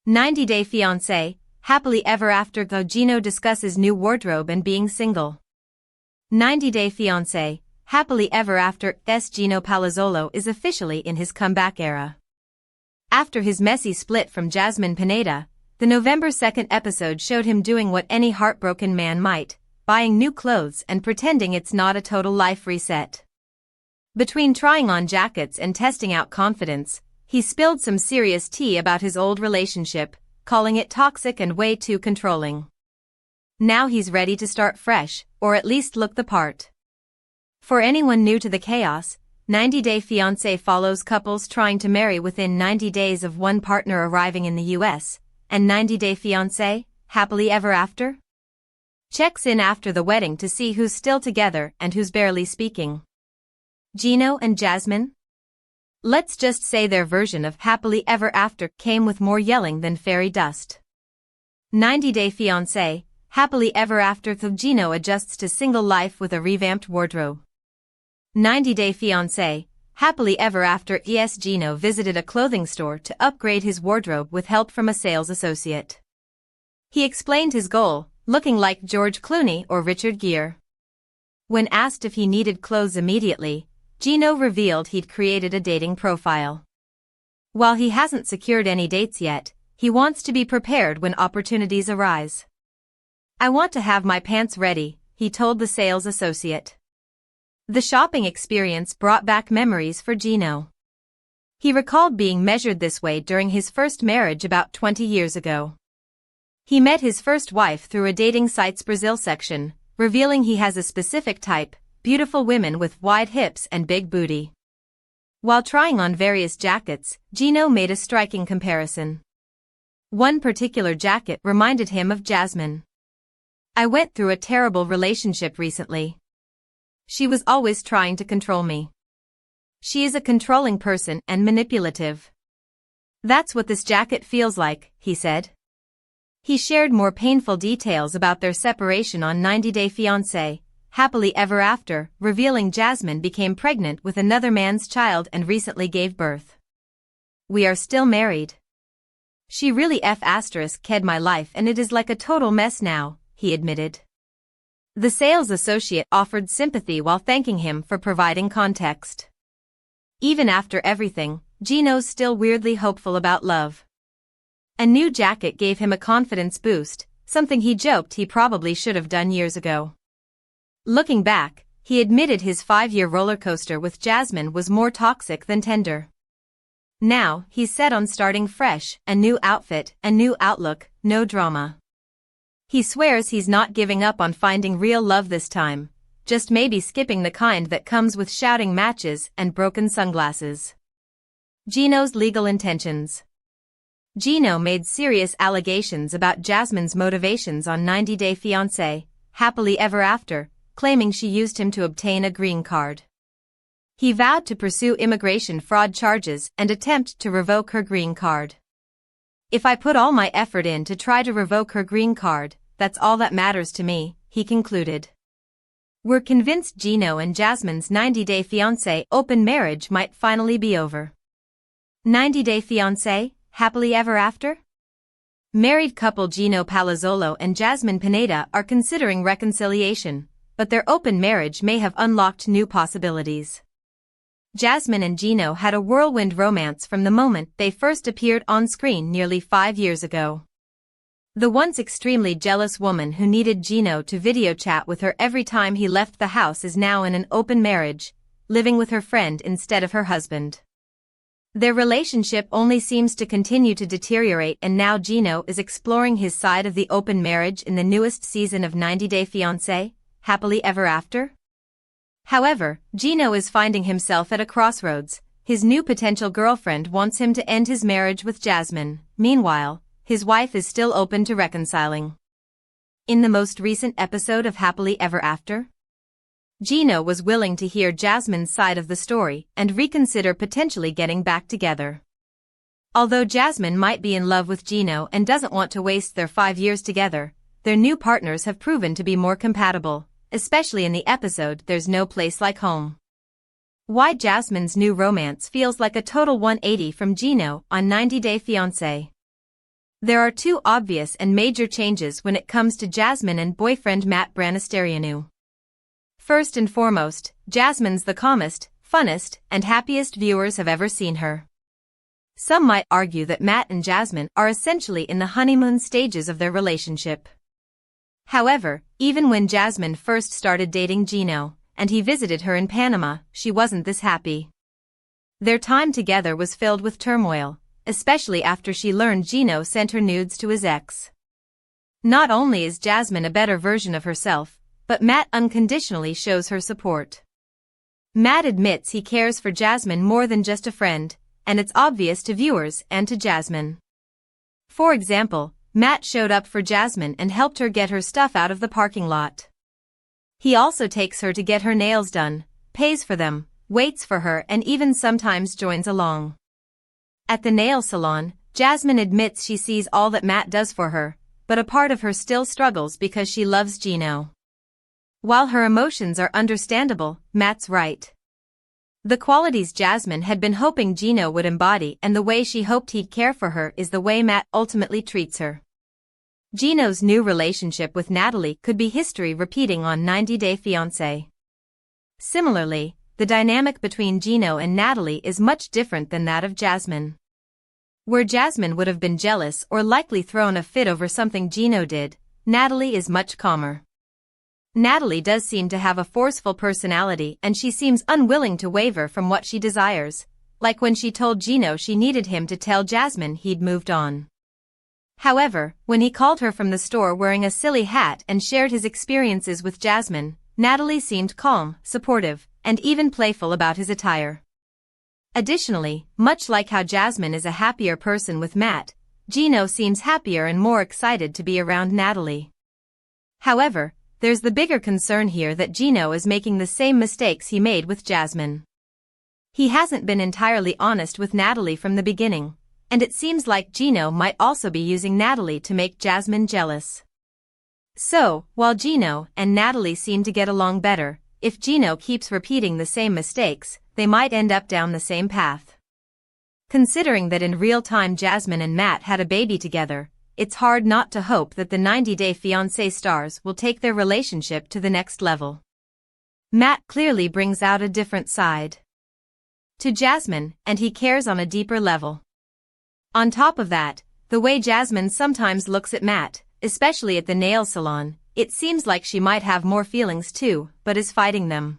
90-Day Fiancé, Happily Ever After. Gino discusses new wardrobe and being single. 90-Day Fiancé, Happily Ever After. Gino Palazzolo is officially in his comeback era. After his messy split from Jasmine Pineda, the November 2nd episode showed him doing what any heartbroken man might, buying new clothes and pretending it's not a total life reset. Between trying on jackets and testing out confidence, he spilled some serious tea about his old relationship, calling it toxic and way too controlling. Now he's ready to start fresh, or at least look the part. For anyone new to the chaos, 90-Day Fiancé follows couples trying to marry within 90 days of one partner arriving in the US, and 90-Day Fiancé, Happily Ever After? Checks in after the wedding to see who's still together and who's barely speaking. Gino and Jasmine? Let's just say their version of Happily Ever After came with more yelling than fairy dust. 90-Day Fiancé, Happily Ever After. Gino adjusts to single life with a revamped wardrobe. 90-Day Fiancé, Happily Ever After. Gino visited a clothing store to upgrade his wardrobe with help from a sales associate. He explained his goal, looking like George Clooney or Richard Gere. When asked if he needed clothes immediately, Gino revealed he'd created a dating profile. While he hasn't secured any dates yet, he wants to be prepared when opportunities arise. "I want to have my pants ready," he told the sales associate. The shopping experience brought back memories for Gino. He recalled being measured this way during his first marriage about 20 years ago. He met his first wife through a dating site's Brazil section, revealing he has a specific type: beautiful women with wide hips and big booty. While trying on various jackets, Gino made a striking comparison. One particular jacket reminded him of Jasmine. "I went through a terrible relationship recently. She was always trying to control me. She is a controlling person and manipulative. That's what this jacket feels like," he said. He shared more painful details about their separation on 90-Day Fiancé, Happily Ever After, revealing Jasmine became pregnant with another man's child and recently gave birth. "We are still married. She really ked my life and it is like a total mess now," he admitted. The sales associate offered sympathy while thanking him for providing context. Even after everything, Gino's still weirdly hopeful about love. A new jacket gave him a confidence boost, something he joked he probably should have done years ago. Looking back, he admitted his 5-year roller coaster with Jasmine was more toxic than tender. Now, he's set on starting fresh, a new outfit, a new outlook, no drama. He swears he's not giving up on finding real love this time, just maybe skipping the kind that comes with shouting matches and broken sunglasses. Gino's legal intentions. Gino made serious allegations about Jasmine's motivations on 90-Day Fiancé, Happily Ever After, claiming she used him to obtain a green card. He vowed to pursue immigration fraud charges and attempt to revoke her green card. "If I put all my effort in to try to revoke her green card, that's all that matters to me," he concluded. We're convinced Gino and Jasmine's 90-Day Fiancé open marriage might finally be over. 90-Day Fiancé, Happily Ever After? Married couple Gino Palazzolo and Jasmine Pineda are considering reconciliation, but their open marriage may have unlocked new possibilities. Jasmine and Gino had a whirlwind romance from the moment they first appeared on screen nearly 5 years ago. The once extremely jealous woman who needed Gino to video chat with her every time he left the house is now in an open marriage, living with her friend instead of her husband. Their relationship only seems to continue to deteriorate, and now Gino is exploring his side of the open marriage in the newest season of 90-Day Fiancé, Happily Ever After? However, Gino is finding himself at a crossroads. His new potential girlfriend wants him to end his marriage with Jasmine. Meanwhile, his wife is still open to reconciling. In the most recent episode of Happily Ever After, Gino was willing to hear Jasmine's side of the story and reconsider potentially getting back together. Although Jasmine might be in love with Gino and doesn't want to waste their 5 years together, their new partners have proven to be more compatible, especially in the episode There's No Place Like Home. Why Jasmine's new romance feels like a total 180 from Gino on 90-Day Fiancé. There are two obvious and major changes when it comes to Jasmine and boyfriend Matt Branis. First and foremost, Jasmine's the calmest, funnest, and happiest viewers have ever seen her. Some might argue that Matt and Jasmine are essentially in the honeymoon stages of their relationship. However, even when Jasmine first started dating Gino, and he visited her in Panama, she wasn't this happy. Their time together was filled with turmoil, especially after she learned Gino sent her nudes to his ex. Not only is Jasmine a better version of herself, but Matt unconditionally shows her support. Matt admits he cares for Jasmine more than just a friend, and it's obvious to viewers and to Jasmine. For example, Matt showed up for Jasmine and helped her get her stuff out of the parking lot. He also takes her to get her nails done, pays for them, waits for her, and even sometimes joins along. At the nail salon, Jasmine admits she sees all that Matt does for her, but a part of her still struggles because she loves Gino. While her emotions are understandable, Matt's right. The qualities Jasmine had been hoping Gino would embody and the way she hoped he'd care for her is the way Matt ultimately treats her. Gino's new relationship with Natalie could be history repeating on 90 Day Fiancé. Similarly, the dynamic between Gino and Natalie is much different than that of Jasmine. Where Jasmine would have been jealous or likely thrown a fit over something Gino did, Natalie is much calmer. Natalie does seem to have a forceful personality and she seems unwilling to waver from what she desires, like when she told Gino she needed him to tell Jasmine he'd moved on. However, when he called her from the store wearing a silly hat and shared his experiences with Jasmine, Natalie seemed calm, supportive, and even playful about his attire. Additionally, much like how Jasmine is a happier person with Matt, Gino seems happier and more excited to be around Natalie. However, there's the bigger concern here that Gino is making the same mistakes he made with Jasmine. He hasn't been entirely honest with Natalie from the beginning, and it seems like Gino might also be using Natalie to make Jasmine jealous. So, while Gino and Natalie seem to get along better, if Gino keeps repeating the same mistakes, they might end up down the same path. Considering that in real time Jasmine and Matt had a baby together, it's hard not to hope that the 90 Day Fiancé stars will take their relationship to the next level. Matt clearly brings out a different side to Jasmine, and he cares on a deeper level. On top of that, the way Jasmine sometimes looks at Matt, especially at the nail salon, it seems like she might have more feelings too, but is fighting them.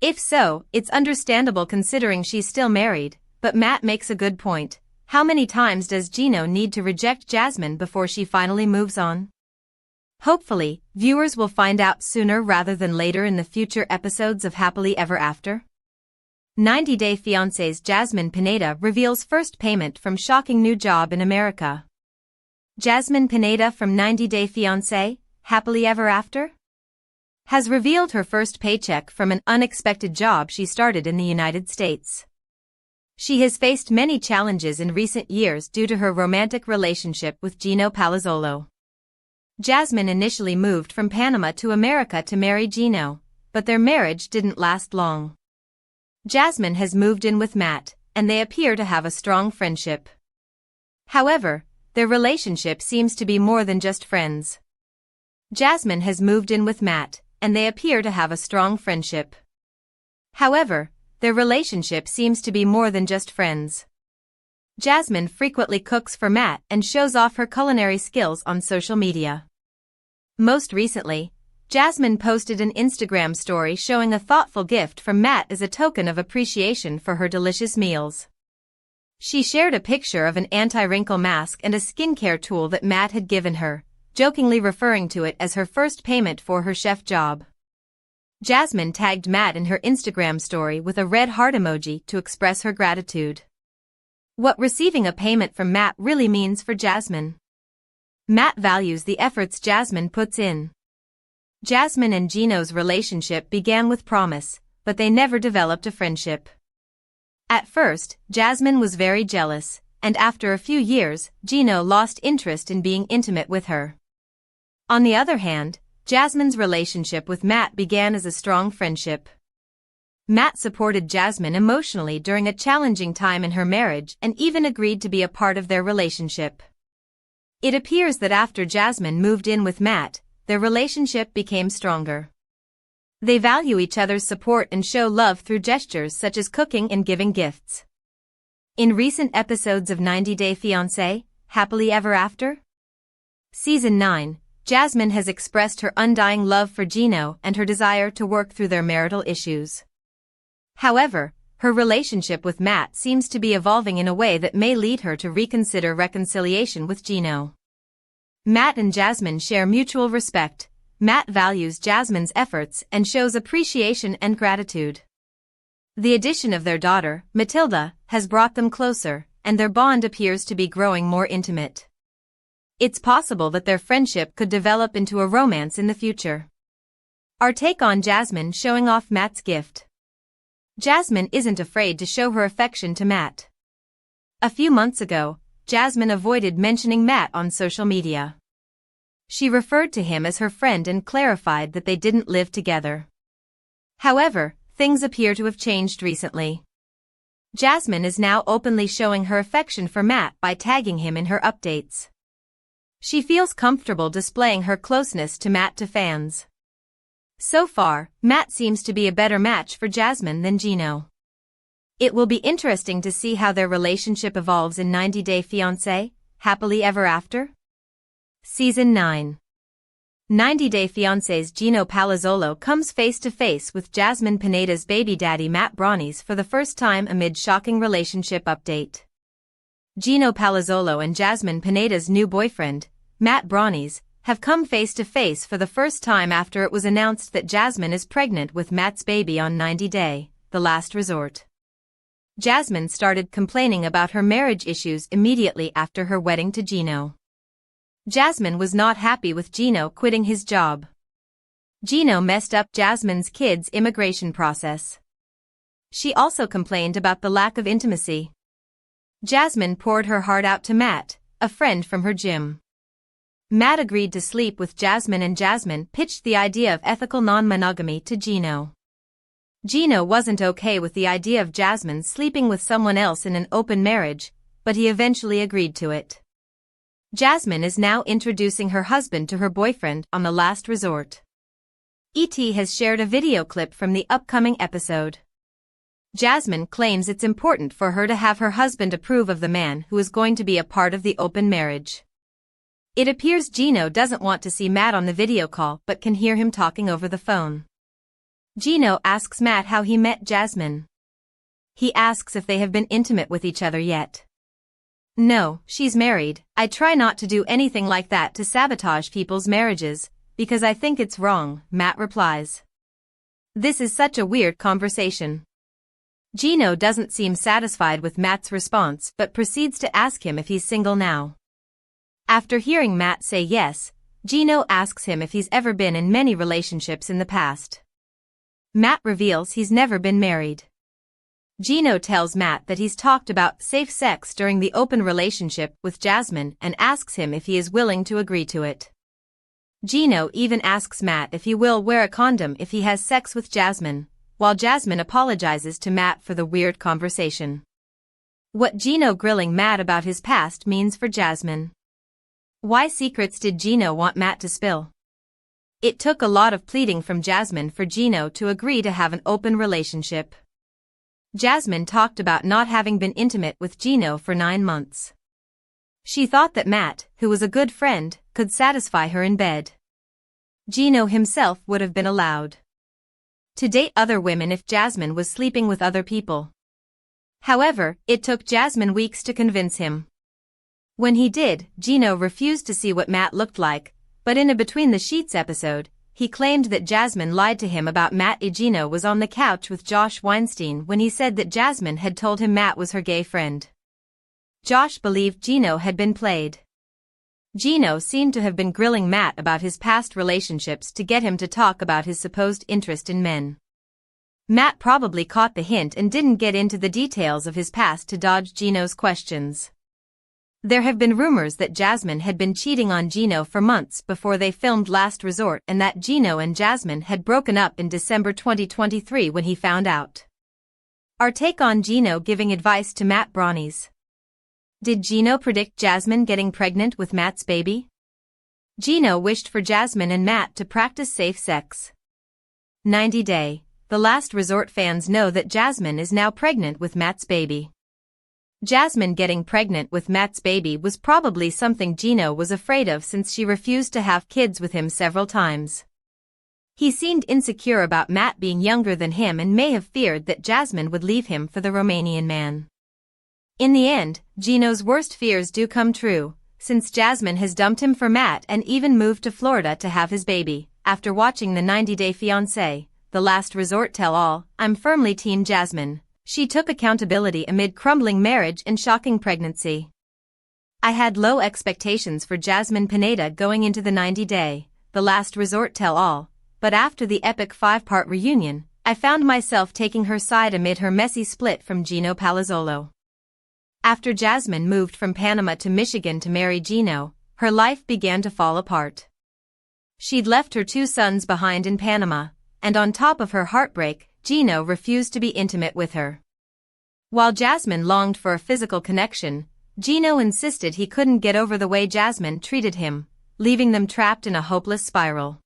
If so, it's understandable considering she's still married, but Matt makes a good point. How many times does Gino need to reject Jasmine before she finally moves on? Hopefully, viewers will find out sooner rather than later in the future episodes of Happily Ever After. 90 Day Fiancé's Jasmine Pineda reveals first payment from shocking new job in America. Jasmine Pineda from 90 Day Fiancé, Happily Ever After, has revealed her first paycheck from an unexpected job she started in the United States. She has faced many challenges in recent years due to her romantic relationship with Gino Palazzolo. Jasmine initially moved from Panama to America to marry Gino, but their marriage didn't last long. Jasmine has moved in with Matt, and they appear to have a strong friendship. However, their relationship seems to be more than just friends. Jasmine has moved in with Matt, and they appear to have a strong friendship. However, their relationship seems to be more than just friends. Jasmine frequently cooks for Matt and shows off her culinary skills on social media. Most recently, Jasmine posted an Instagram story showing a thoughtful gift from Matt as a token of appreciation for her delicious meals. She shared a picture of an anti-wrinkle mask and a skincare tool that Matt had given her, jokingly referring to it as her first payment for her chef job. Jasmine tagged Matt in her Instagram story with a red heart emoji to express her gratitude. What receiving a payment from Matt really means for Jasmine. Matt values the efforts Jasmine puts in. Jasmine and Gino's relationship began with promise, but they never developed a friendship. At first, Jasmine was very jealous, and after a few years, Gino lost interest in being intimate with her. On the other hand, Jasmine's relationship with Matt began as a strong friendship. Matt supported Jasmine emotionally during a challenging time in her marriage and even agreed to be a part of their relationship. It appears that after Jasmine moved in with Matt, their relationship became stronger. They value each other's support and show love through gestures such as cooking and giving gifts. In recent episodes of 90 Day Fiancé, Happily Ever After? Season 9, Jasmine has expressed her undying love for Gino and her desire to work through their marital issues. However, her relationship with Matt seems to be evolving in a way that may lead her to reconsider reconciliation with Gino. Matt and Jasmine share mutual respect. Matt values Jasmine's efforts and shows appreciation and gratitude. The addition of their daughter, Matilda, has brought them closer, and their bond appears to be growing more intimate. It's possible that their friendship could develop into a romance in the future. Our take on Jasmine showing off Matt's gift. Jasmine isn't afraid to show her affection to Matt. A few months ago, Jasmine avoided mentioning Matt on social media. She referred to him as her friend and clarified that they didn't live together. However, things appear to have changed recently. Jasmine is now openly showing her affection for Matt by tagging him in her updates. She feels comfortable displaying her closeness to Matt to fans. So far, Matt seems to be a better match for Jasmine than Gino. It will be interesting to see how their relationship evolves in 90 Day Fiancé, Happily Ever After? Season 9. 90 Day Fiancé's Gino Palazzolo comes face-to-face with Jasmine Pineda's baby daddy Matt Branis for the first time amid shocking relationship update. Gino Palazzolo and Jasmine Pineda's new boyfriend, Matt Branis, have come face-to-face for the first time after it was announced that Jasmine is pregnant with Matt's baby on 90 Day, The Last Resort. Jasmine started complaining about her marriage issues immediately after her wedding to Gino. Jasmine was not happy with Gino quitting his job. Gino messed up Jasmine's kids' immigration process. She also complained about the lack of intimacy. Jasmine poured her heart out to Matt, a friend from her gym. Matt agreed to sleep with Jasmine and Jasmine pitched the idea of ethical non-monogamy to Gino. Gino wasn't okay with the idea of Jasmine sleeping with someone else in an open marriage, but he eventually agreed to it. Jasmine is now introducing her husband to her boyfriend on The Last Resort. ET has shared a video clip from the upcoming episode. Jasmine claims it's important for her to have her husband approve of the man who is going to be a part of the open marriage. It appears Gino doesn't want to see Matt on the video call but can hear him talking over the phone. Gino asks Matt how he met Jasmine. He asks if they have been intimate with each other yet. No, she's married. I try not to do anything like that to sabotage people's marriages, because I think it's wrong, Matt replies. This is such a weird conversation. Gino doesn't seem satisfied with Matt's response but proceeds to ask him if he's single now. After hearing Matt say yes, Gino asks him if he's ever been in many relationships in the past. Matt reveals he's never been married. Gino tells Matt that he's talked about safe sex during the open relationship with Jasmine and asks him if he is willing to agree to it. Gino even asks Matt if he will wear a condom if he has sex with Jasmine, while Jasmine apologizes to Matt for the weird conversation. What Gino grilling Matt about his past means for Jasmine. Why secrets did Gino want Matt to spill? It took a lot of pleading from Jasmine for Gino to agree to have an open relationship. Jasmine talked about not having been intimate with Gino for 9 months. She thought that Matt, who was a good friend, could satisfy her in bed. Gino himself would have been allowed to date other women if Jasmine was sleeping with other people. However, it took Jasmine weeks to convince him. When he did, Gino refused to see what Matt looked like, but in a Between the Sheets episode, he claimed that Jasmine lied to him about Matt. Gino was on the couch with Josh Weinstein when he said that Jasmine had told him Matt was her gay friend. Josh believed Gino had been played. Gino seemed to have been grilling Matt about his past relationships to get him to talk about his supposed interest in men. Matt probably caught the hint and didn't get into the details of his past to dodge Gino's questions. There have been rumors that Jasmine had been cheating on Gino for months before they filmed Last Resort and that Gino and Jasmine had broken up in December 2023 when he found out. Our take on Gino giving advice to Matt Branis. Did Gino predict Jasmine getting pregnant with Matt's baby? Gino wished for Jasmine and Matt to practice safe sex. 90 Day. The Last Resort fans know that Jasmine is now pregnant with Matt's baby. Jasmine getting pregnant with Matt's baby was probably something Gino was afraid of since she refused to have kids with him several times. He seemed insecure about Matt being younger than him and may have feared that Jasmine would leave him for the Romanian man. In the end, Gino's worst fears do come true, since Jasmine has dumped him for Matt and even moved to Florida to have his baby. After watching the 90-Day Fiancé, The Last Resort Tell-All, I'm firmly Team Jasmine. She took accountability amid crumbling marriage and shocking pregnancy. I had low expectations for Jasmine Pineda going into the 90-Day, The Last Resort Tell-All, but after the epic 5-part reunion, I found myself taking her side amid her messy split from Gino Palazzolo. After Jasmine moved from Panama to Michigan to marry Gino, her life began to fall apart. She'd left her 2 sons behind in Panama, and on top of her heartbreak, Gino refused to be intimate with her. While Jasmine longed for a physical connection, Gino insisted he couldn't get over the way Jasmine treated him, leaving them trapped in a hopeless spiral.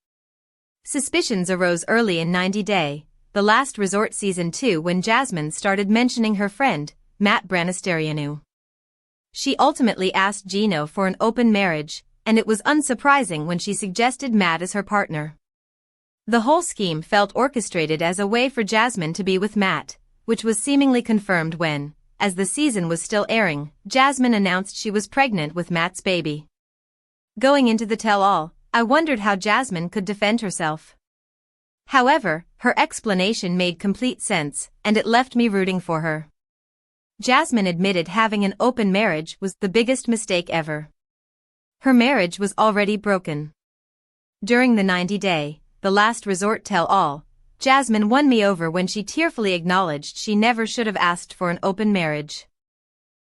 Suspicions arose early in 90-Day, The Last Resort Season 2 when Jasmine started mentioning her friend, Matt Branis. She ultimately asked Gino for an open marriage, and it was unsurprising when she suggested Matt as her partner. The whole scheme felt orchestrated as a way for Jasmine to be with Matt, which was seemingly confirmed when, as the season was still airing, Jasmine announced she was pregnant with Matt's baby. Going into the tell-all, I wondered how Jasmine could defend herself. However, her explanation made complete sense, and it left me rooting for her. Jasmine admitted having an open marriage was the biggest mistake ever. Her marriage was already broken. During the 90-Day, The Last Resort Tell-All, Jasmine won me over when she tearfully acknowledged she never should have asked for an open marriage.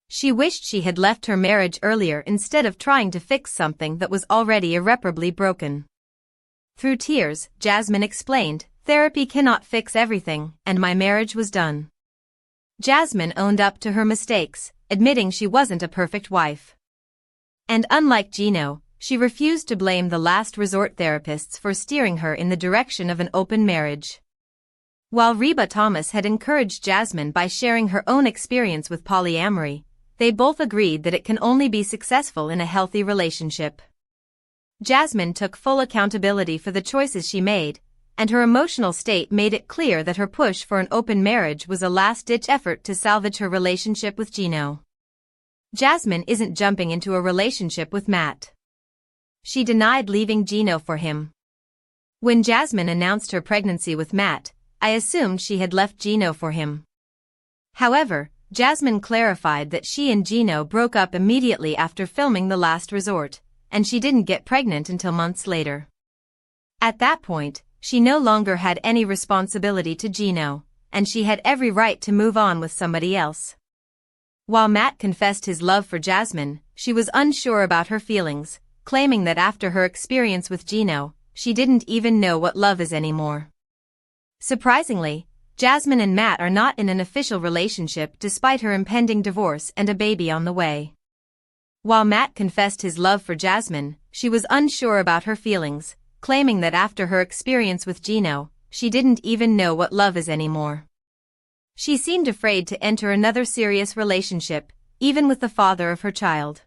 She wished she had left her marriage earlier instead of trying to fix something that was already irreparably broken. Through tears, Jasmine explained, "Therapy cannot fix everything, and my marriage was done." Jasmine owned up to her mistakes, admitting she wasn't a perfect wife. And unlike Gino, she refused to blame the last resort therapists for steering her in the direction of an open marriage. While Reba Thomas had encouraged Jasmine by sharing her own experience with polyamory, they both agreed that it can only be successful in a healthy relationship. Jasmine took full accountability for the choices she made, and her emotional state made it clear that her push for an open marriage was a last-ditch effort to salvage her relationship with Gino. Jasmine isn't jumping into a relationship with Matt. She denied leaving Gino for him. When Jasmine announced her pregnancy with Matt, I assumed she had left Gino for him. However, Jasmine clarified that she and Gino broke up immediately after filming The Last Resort, and she didn't get pregnant until months later. At that point, she no longer had any responsibility to Gino, and she had every right to move on with somebody else. While Matt confessed his love for Jasmine, she was unsure about her feelings, claiming that after her experience with Gino, she didn't even know what love is anymore. Surprisingly, Jasmine and Matt are not in an official relationship despite her impending divorce and a baby on the way. While Matt confessed his love for Jasmine, she was unsure about her feelings, claiming that after her experience with Gino, she didn't even know what love is anymore. She seemed afraid to enter another serious relationship, even with the father of her child.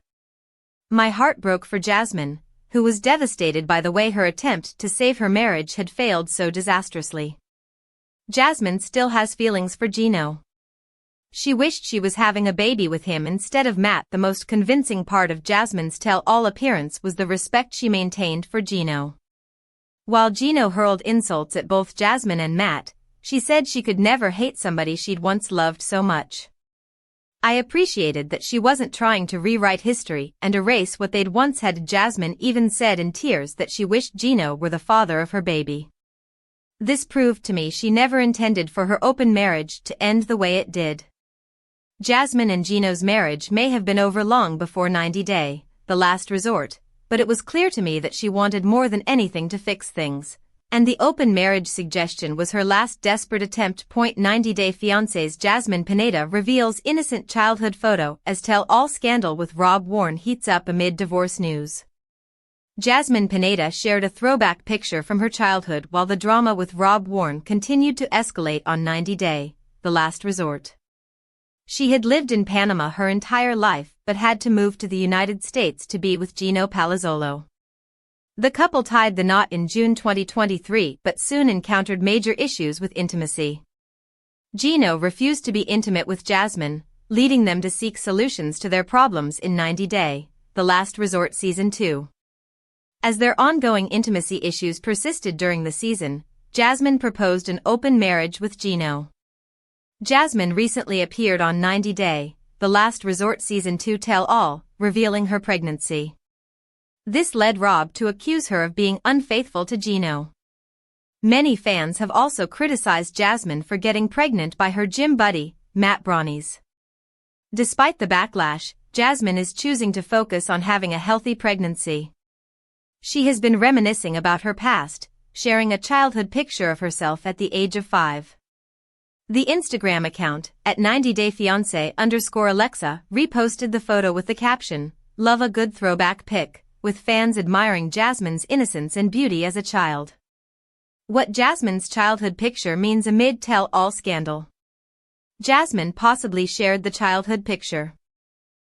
My heart broke for Jasmine, who was devastated by the way her attempt to save her marriage had failed so disastrously. Jasmine still has feelings for Gino. She wished she was having a baby with him instead of Matt. The most convincing part of Jasmine's tell-all appearance was the respect she maintained for Gino. While Gino hurled insults at both Jasmine and Matt, she said she could never hate somebody she'd once loved so much. I appreciated that she wasn't trying to rewrite history and erase what they'd once had. Jasmine even said in tears that she wished Gino were the father of her baby. This proved to me she never intended for her open marriage to end the way it did. Jasmine and Gino's marriage may have been over long before 90-Day, The Last Resort, but it was clear to me that she wanted more than anything to fix things, And the open marriage suggestion was her last desperate attempt. 90-Day Fiancé's Jasmine Pineda reveals innocent childhood photo as tell-all scandal with Rob Warren heats up amid divorce news. Jasmine Pineda shared a throwback picture from her childhood while the drama with Rob Warren continued to escalate on 90-Day, The Last Resort. She had lived in Panama her entire life but had to move to the United States to be with Gino Palazzolo. The couple tied the knot in June 2023 but soon encountered major issues with intimacy. Gino refused to be intimate with Jasmine, leading them to seek solutions to their problems in 90-Day, The Last Resort Season 2. As their ongoing intimacy issues persisted during the season, Jasmine proposed an open marriage with Gino. Jasmine recently appeared on 90-Day, The Last Resort Season 2 tell-all, revealing her pregnancy. This led Rob to accuse her of being unfaithful to Gino. Many fans have also criticized Jasmine for getting pregnant by her gym buddy, Matt Branis. Despite the backlash, Jasmine is choosing to focus on having a healthy pregnancy. She has been reminiscing about her past, sharing a childhood picture of herself at the age of 5. The Instagram account, @90dayfiance_Alexa, reposted the photo with the caption, "Love a good throwback pic," with fans admiring Jasmine's innocence and beauty as a child. What Jasmine's childhood picture means amid tell-all scandal. Jasmine possibly shared the childhood picture.